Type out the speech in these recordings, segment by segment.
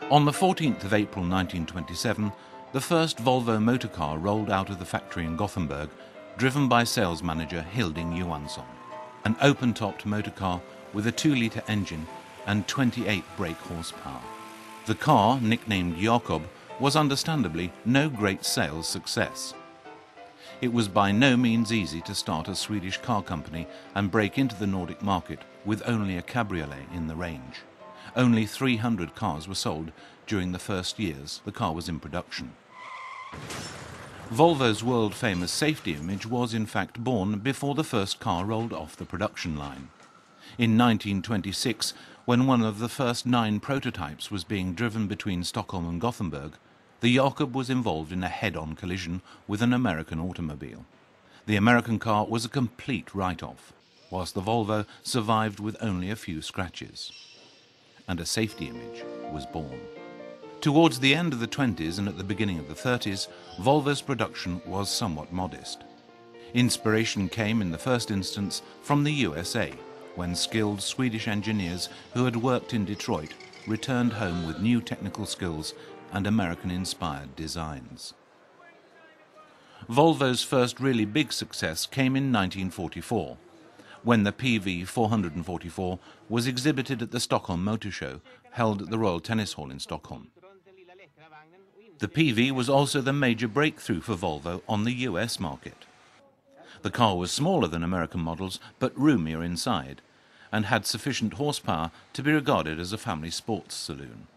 On the 14th of April 1927, the first Volvo motor car rolled out of the factory in Gothenburg, driven by sales manager Hilding Johansson. An open-topped motor car with a 2-litre engine and 28 brake horsepower. The car, nicknamed Jakob, was understandably no great sales success. It was by no means easy to start a Swedish car company and break into the Nordic market with only a cabriolet in the range. Only 300 cars were sold during the first years the car was in production. Volvo's world-famous safety image was in fact born before the first car rolled off the production line. In 1926, when one of the first 9 prototypes was being driven between Stockholm and Gothenburg, the Jakob was involved in a head-on collision with an American automobile. The American car was a complete write-off, whilst the Volvo survived with only a few scratches. And a safety image was born. Towards the end of the 20s and at the beginning of the 30s, Volvo's production was somewhat modest. Inspiration came in the first instance from the USA, when skilled Swedish engineers who had worked in Detroit returned home with new technical skills and American-inspired designs. Volvo's first really big success came in 1944, when the PV 444 was exhibited at the Stockholm Motor Show, held at the Royal Tennis Hall in Stockholm. The PV was also the major breakthrough for Volvo on the US market. The car was smaller than American models, but roomier inside, and had sufficient horsepower to be regarded as a family sports saloon.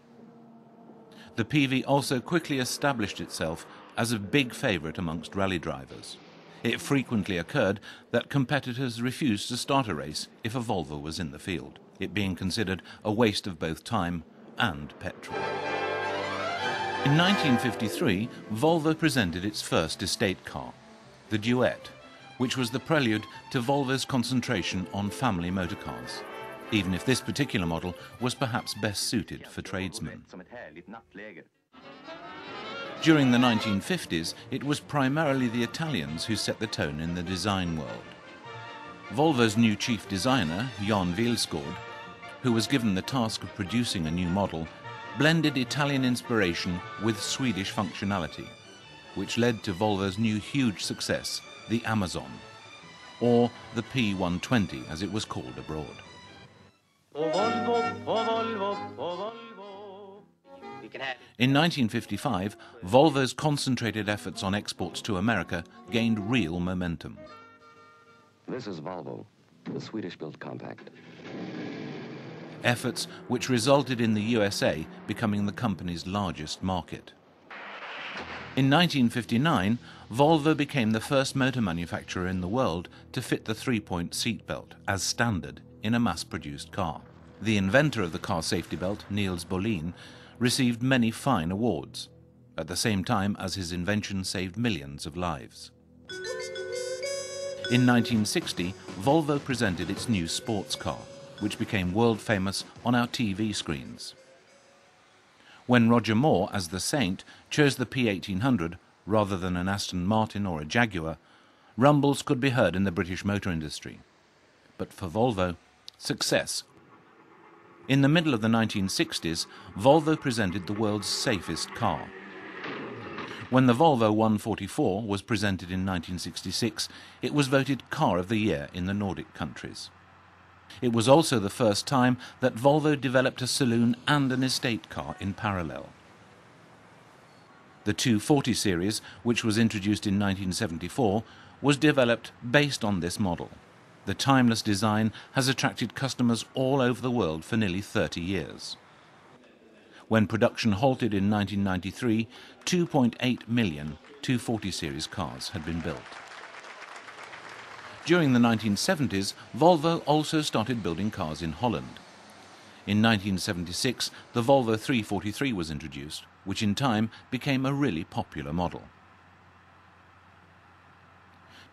The PV also quickly established itself as a big favourite amongst rally drivers. It frequently occurred that competitors refused to start a race if a Volvo was in the field, it being considered a waste of both time and petrol. In 1953, Volvo presented its first estate car, the Duet, which was the prelude to Volvo's concentration on family motor cars, even if this particular model was perhaps best suited for tradesmen. During the 1950s, it was primarily the Italians who set the tone in the design world. Volvo's new chief designer, Jan Vilsgaard, who was given the task of producing a new model, blended Italian inspiration with Swedish functionality, which led to Volvo's new huge success, the Amazon, or the P120 as it was called abroad. In 1955, Volvo's concentrated efforts on exports to America gained real momentum. This is Volvo, the Swedish-built compact. Efforts which resulted in the USA becoming the company's largest market. In 1959, Volvo became the first motor manufacturer in the world to fit the 3-point seatbelt as standard in a mass-produced car. The inventor of the car safety belt, Niels Bohlin, received many fine awards, at the same time as his invention saved millions of lives. In 1960, Volvo presented its new sports car, which became world famous on our TV screens. When Roger Moore, as the Saint, chose the P1800 rather than an Aston Martin or a Jaguar, rumbles could be heard in the British motor industry. But for Volvo, success. In the middle of the 1960s, Volvo presented the world's safest car. When the Volvo 144 was presented in 1966, it was voted Car of the Year in the Nordic countries. It was also the first time that Volvo developed a saloon and an estate car in parallel. The 240 series, which was introduced in 1974, was developed based on this model. The timeless design has attracted customers all over the world for nearly 30 years. When production halted in 1993, 2.8 million 240 series cars had been built. During the 1970s, Volvo also started building cars in Holland. In 1976, the Volvo 343 was introduced, which in time became a really popular model.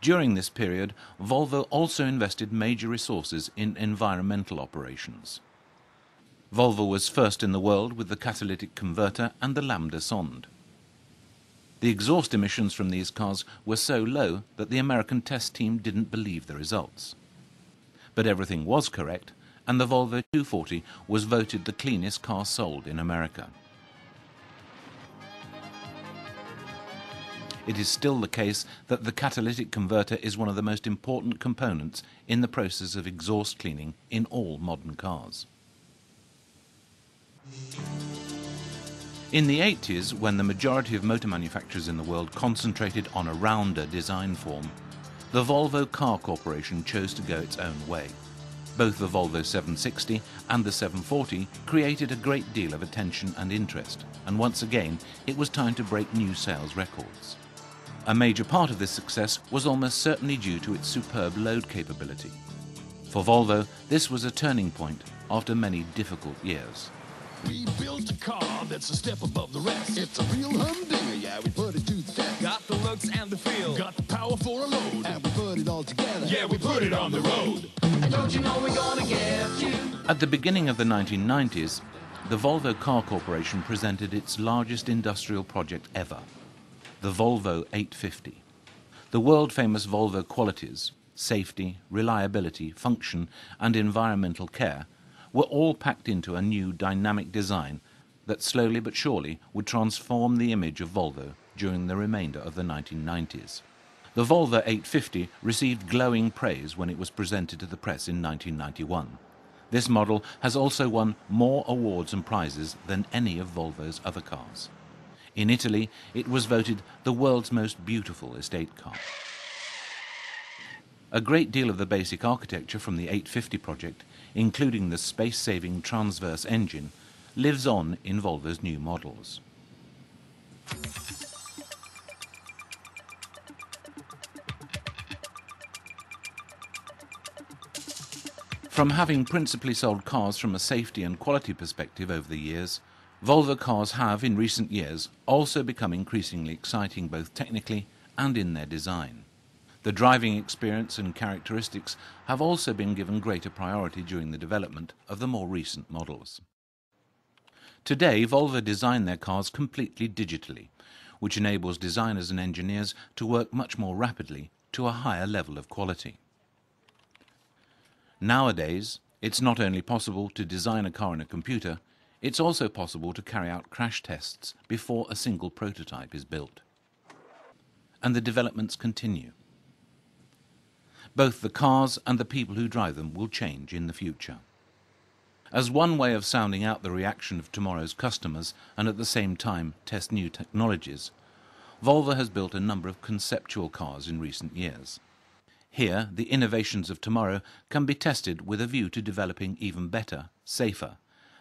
During this period, Volvo also invested major resources in environmental operations. Volvo was first in the world with the catalytic converter and the lambda sonde. The exhaust emissions from these cars were so low that the American test team didn't believe the results. But everything was correct, and the Volvo 240 was voted the cleanest car sold in America. it is still the case that the catalytic converter is one of the most important components in the process of exhaust cleaning in all modern cars. In the 80s, when the majority of motor manufacturers in the world concentrated on a rounder design form, the Volvo Car Corporation chose to go its own way. Both the Volvo 760 and the 740 created a great deal of attention and interest, and once again it was time to break new sales records. A major part of this success was almost certainly due to its superb load capability. For Volvo, this was a turning point after many difficult years. We built a car that's a step above the rest. It's a real humdinger, yeah, we put it to the test. Got the looks and the feel, got the power for a load, and we put it all together, yeah, we put it on the road. And don't you know we're gonna get you? At the beginning of the 1990s, the Volvo Car Corporation presented its largest industrial project ever, the Volvo 850. The world-famous Volvo qualities, safety, reliability, function, and environmental care were all packed into a new dynamic design that slowly but surely would transform the image of Volvo during the remainder of the 1990s. The Volvo 850 received glowing praise when it was presented to the press in 1991. This model has also won more awards and prizes than any of Volvo's other cars. In Italy, it was voted the world's most beautiful estate car. A great deal of the basic architecture from the 850 project, including the space-saving transverse engine, lives on in Volvo's new models. From having principally sold cars from a safety and quality perspective over the years, Volvo cars have, in recent years, also become increasingly exciting both technically and in their design. The driving experience and characteristics have also been given greater priority during the development of the more recent models. Today, Volvo design their cars completely digitally, which enables designers and engineers to work much more rapidly to a higher level of quality. Nowadays, it's not only possible to design a car in a computer, it's also possible to carry out crash tests before a single prototype is built. And the developments continue. Both the cars and the people who drive them will change in the future. As one way of sounding out the reaction of tomorrow's customers and at the same time test new technologies, Volvo has built a number of conceptual cars in recent years. Here, the innovations of tomorrow can be tested with a view to developing even better, safer,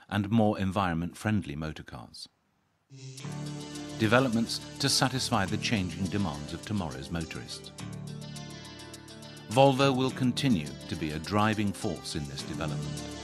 and more environment-friendly motor cars. Developments to satisfy the changing demands of tomorrow's motorists. Volvo will continue to be a driving force in this development.